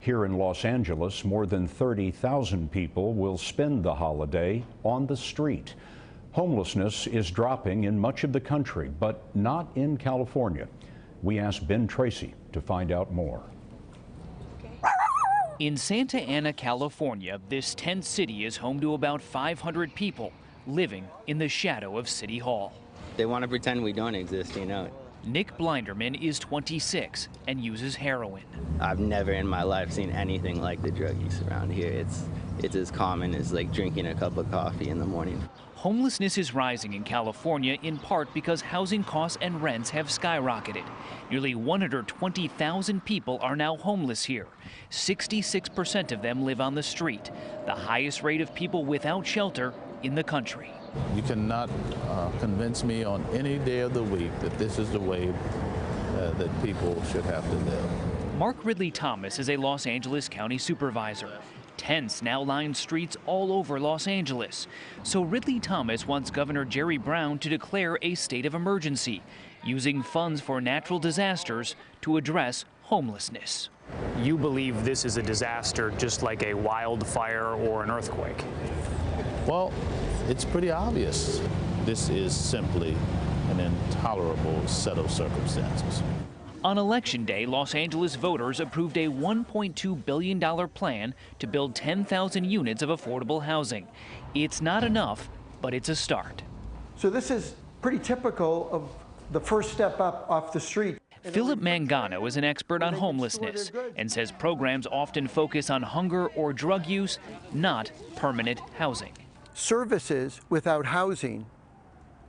Here in Los Angeles, more than 30,000 people will spend the holiday on the street. Homelessness is dropping in much of the country, but not in California. We asked Ben Tracy to find out more. In Santa Ana, California, this tent city is home to about 500 people living in the shadow of City Hall. They want to pretend we don't exist, you know. Nick Blinderman is 26 and uses heroin. I've never in my life seen anything like the drug use around here. It's as common as like drinking a cup of coffee in the morning. Homelessness is rising in California in part because housing costs and rents have skyrocketed. Nearly 120,000 people are now homeless here. 66% of them live on the street, the highest rate of people without shelter in the country. You cannot convince me on any day of the week that this is the way that people should have to live. Mark Ridley Thomas is a Los Angeles County supervisor. Tents now line streets all over Los Angeles. So Ridley Thomas wants Governor Jerry Brown to declare a state of emergency, using funds for natural disasters to address homelessness. You believe this is a disaster just like a wildfire or an earthquake? Well, it's pretty obvious. This is simply an intolerable set of circumstances. On Election Day, Los Angeles voters approved a $1.2 billion plan to build 10,000 units of affordable housing. It's not enough, but it's a start. So this is pretty typical of the first step up off the street. Philip Mangano is an expert on homelessness and says programs often focus on hunger or drug use, not permanent housing. Services without housing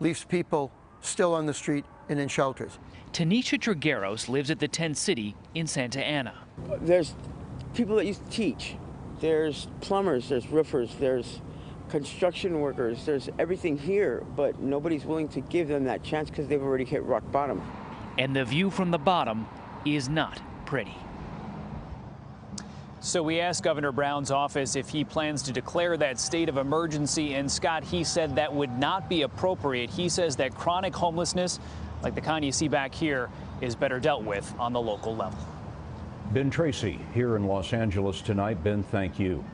leaves people still on the street and in shelters. Tanisha Trigueros lives at the tent city in Santa Ana. There's people that used to teach. There's plumbers, there's roofers, there's construction workers, there's everything here, but nobody's willing to give them that chance because they've already hit rock bottom. And the view from the bottom is not pretty. So we asked Governor Brown's office if he plans to declare that state of emergency, and Scott, he said that would not be appropriate. He says that chronic homelessness, like the kind you see back here, is better dealt with on the local level. Ben Tracy here in Los Angeles tonight. Ben, thank you.